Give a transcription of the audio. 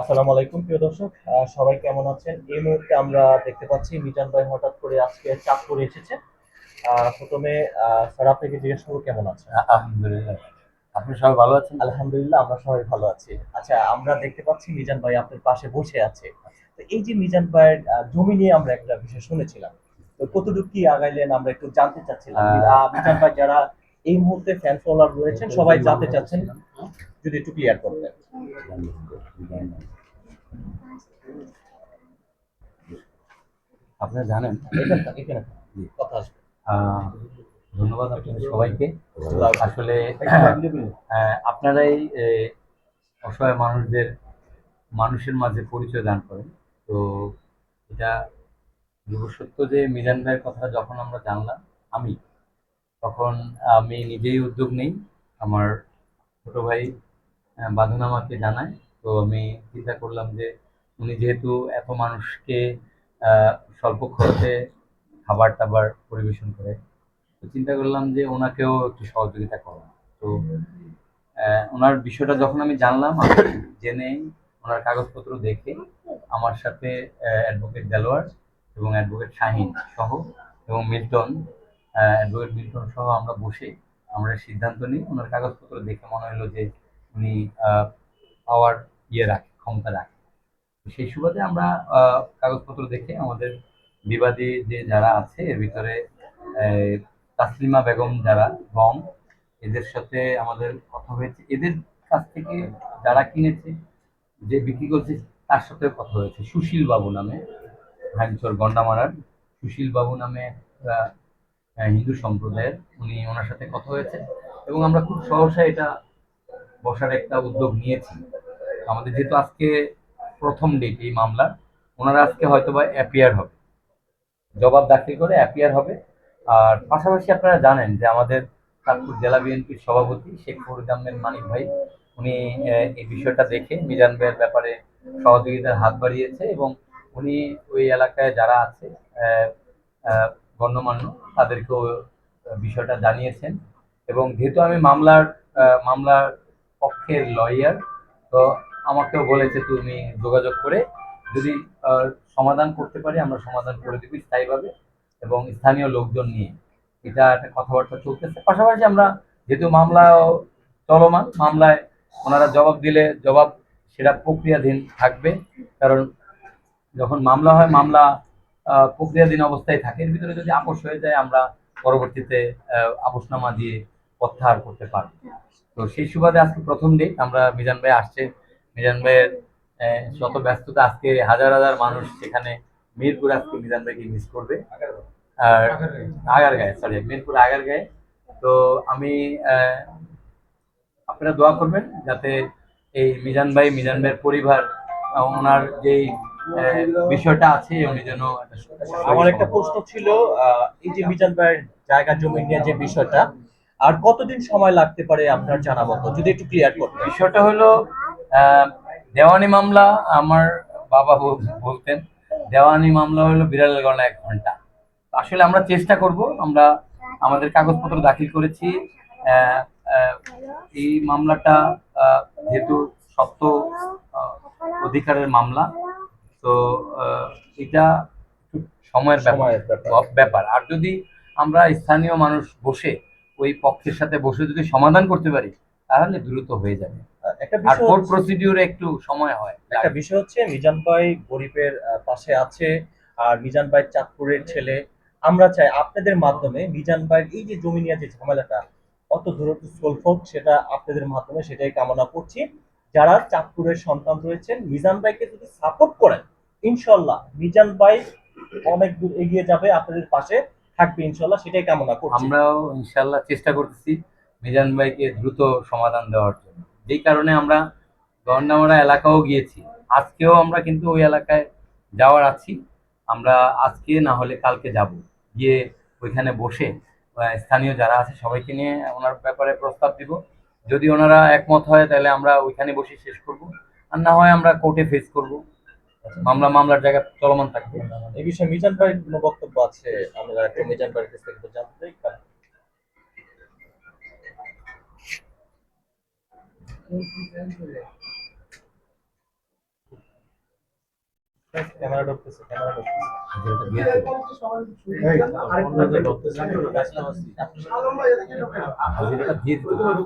আসসালামু আলাইকুম প্রিয় দর্শক, সবাই কেমন আছেন? এই মুহূর্তে আমরা দেখতে পাচ্ছি মিজান ভাই হঠাৎ করে আজকে চাঁদপুরে এসেছে। প্রথমে স্যার আপনাকে জিজ্ঞেস করবো কেমন আছেন? আলহামদুলিল্লাহ। আপনি সবাই ভালো আছেন? আলহামদুলিল্লাহ, আমরা সবাই ভালো আছি। আচ্ছা, আমরা দেখতে পাচ্ছি মিজান ভাই আপনার পাশে বসে আছে। তো এই যে মিজান ভাইয়ের জমি নিয়ে আমরা একটা বিষয় শুনেছিলাম, তো কতটুকু কি আগাইলেন আমরা একটু জানতে চাচ্ছিলাম। মিজান ভাই যারা এই মুহূর্তে ফ্যান ফলোয়ার রয়েছেন সবাই জানতে চাচ্ছেন, যদি একটু ক্লিয়ার করতেন। আপনারা জানেন, এখানে থাক, এখানে থাক, কথা আসবে। আহ, ধন্যবাদ আপনাদের সবাইকে। আসলে আপনারাই অসহায় মানুষের মাঝে পরিচয় দান করেন। তো এটা সত্য যে মিজান ভাইয়ের কথা যখন আমরা জানলাম, আমি তখন আমি নিজেই উদ্যোগ নেই। আমার ছোট ভাই বাঁধন আমাকে জানায়। তো আমি চিন্তা করলাম যে উনি যেহেতু এত মানুষকে আহ, স্বল্প খরচে খাবার টাবার পরিবেশন করে, তো চিন্তা করলাম যে ওনাকেও একটু সহযোগিতা করা। তো ওনার বিষয়টা যখন আমি জানলাম, আমি জেনেই ওনার কাগজপত্র দেখে আমার সাথে অ্যাডভোকেট দেলোয়ার এবং অ্যাডভোকেট শাহিন সহ এবং অ্যাডভোকেট মিল্টন সহ আমরা বসে আমরা সিদ্ধান্ত নিই। ওনার কাগজপত্র দেখে মনে হলো যে উনি পাওয়ার রাখে, ক্ষমতা রাখে। সেই সুবাদে আমরা কাগজপত্র দেখে আমাদের বিবাদী যে যারা আছে এর ভিতরে তাসলিমা বেগম যারা গম, এদের সাথে আমাদের কথা হয়েছে। এদের কাছ থেকে যারা কিনেছে, যে বিক্রি করছে, তার সাথে কথা হয়েছে। সুশীল বাবু নামে, ভাইমচর গন্ডামারার সুশীল বাবু নামে একটা হিন্দু সম্প্রদায়ের, ওনার সাথে কথা হয়েছে। এবং আমরা খুব সহসা এটা বসার একটা উদ্যোগ নিয়েছি। আমাদের যেহেতু আজকে প্রথম ডেট এই মামলার, ওনারা আজকে হয়তো বা অ্যাপিয়ার হবে, জবাব দাখিল করে অ্যাপিয়ার হবে। আর পাশাপাশি আপনারা জানেন যে আমাদের চাঁদপুর জেলা বিএনপির সভাপতি শেখ ফরিদ আহমেদ মানিক ভাই, উনি এই বিষয়টা দেখে মিজান ভাইয়ের ব্যাপারে সহযোগিতার হাত বাড়িয়েছে এবং উনি ওই এলাকায় যারা আছে আহ, আহ, গণ্যমান্য, তাদেরকেও বিষয়টা জানিয়েছেন। এবং যেহেতু আমি মামলার পক্ষের লয়ার, তো আমাকেও বলেছে তুমি যোগাযোগ করে যদি আহ, সমাধান করতে পারি আমরা সমাধান করে দেবো স্থায়ীভাবে এবং স্থানীয় লোকজন নিয়ে। এটা একটা কথাবার্তা চলতেছে। পাশাপাশি আমরা যেহেতু মামলা চলমান, মামলায় ওনারা জবাব দিলে জবাব সেটা প্রক্রিয়াধীন থাকবে। কারণ যখন মামলা হয়, মামলা প্রক্রিয়াধীন অবস্থায় থাকে। এর ভিতরে যদি আপোষ হয়ে যায়, আমরা পরবর্তীতে আপোষনামা দিয়ে প্রত্যাহার করতে পারবো। তো সেই সুবাদে আজকে প্রথম ডেট, আমরা মিজান ভাই আসছে। মিজান ভাইয়ের শত ব্যস্ততা, আজকে হাজার হাজার মানুষ সেখানে মিরপুর আজকে মিজান ভাইকে মিস করবে। আর আগারগাঁয়ে, সরি, মিরপুর আগারগাঁয়ে। তো আমি আপনারা দোয়া করবেন যাতে এই মিজান ভাইয়ের পরিবার ওনার যেই বিষয়টা আছে উনি যেন আমার একটা প্রশ্ন ছিল, এই যে মিজান ভাইয়ের জায়গা জমি নিয়ে যে বিষয়টা, আর কতদিন সময় লাগতে পারে আপনার জানা মতো, যদি একটু ক্লিয়ার করতেন। বিষয়টা হলো আহ, দেওয়ানি মামলা। আমার বাবা বলতেন দেওয়ানি মামলা হলো বিড়ালের গণনা 1 ঘন্টা। আসলে আমরা চেষ্টা করব, আমরা আমাদের কাগজপত্র দাখিল করেছি। আহ, আহ, এই মামলাটা যেহেতু সত্য আহ, অধিকারের মামলা, তো এটা একটু সময়ের ব্যাপার সময়ের ব্যাপার। ব্যাপার আর যদি আমরা স্থানীয় মানুষ বসে ওই পক্ষের সাথে বসে যদি সমাধান করতে পারি, তাহলে দ্রুত হয়ে যাবে। একটা আর বিষয় কোর্ট হচ্ছে, প্রসিডিউরে একটু সময় হয়। মিজান ভাই গরিবের পাশে আছে, আর মিজান ভাই চাঁদপুরের ছেলে। আমরা চাই আপনাদের মাধ্যমে মিজান ভাইয়ের এই যে জমি নিয়ে যে ঝামেলাটা অত দ্রুত সলভ হোক, সেটা আপনাদের মাধ্যমে সেটাই কামনা করছি। যারা চাঁদপুরের সন্তান রয়েছেন, মিজান ভাইকে যদি সাপোর্ট করেন, ইনশাল্লাহ মিজান ভাই অনেক দূর এগিয়ে যাবে, আপনাদের পাশে থাকবে ইনশাল্লাহ, সেটাই কামনা করছি। আমরাও ইনশাল্লাহ চেষ্টা করতেছি মিজান ভাইকে দ্রুত সমাধান দেওয়ার জন্য। যেই কারণে আমরা গন্ডামারা এলাকাও গিয়েছি। আজকেও আমরা কিন্তু ওই এলাকায় যাওয়ার আছি। আমরা আজকে না হলে কালকে যাব, গিয়ে ওইখানে বসে স্থানীয় যারা আছে সবাইকে নিয়ে ওনার ব্যাপারে প্রস্তাব দিব। যদি ওনারা একমত হয় তাহলে আমরা ওইখানে বসে শেষ করব, আর না হয় আমরা কোর্টে ফেস করব। মামলার জায়গা চলমান থাকবে। এই বিষয়ে মিজান ভাইয়ের কোনো বক্তব্য আছে? আমরা একটু মিজান ভাইয়ের কাছ থেকে একটু জানতে চাই। ক্যামেরা ঢুকতেছে, ক্যামেরা ঢুকতেছে। যেটা দিয়ে দিতে হাজিরাটা দিয়ে দিতে হবে।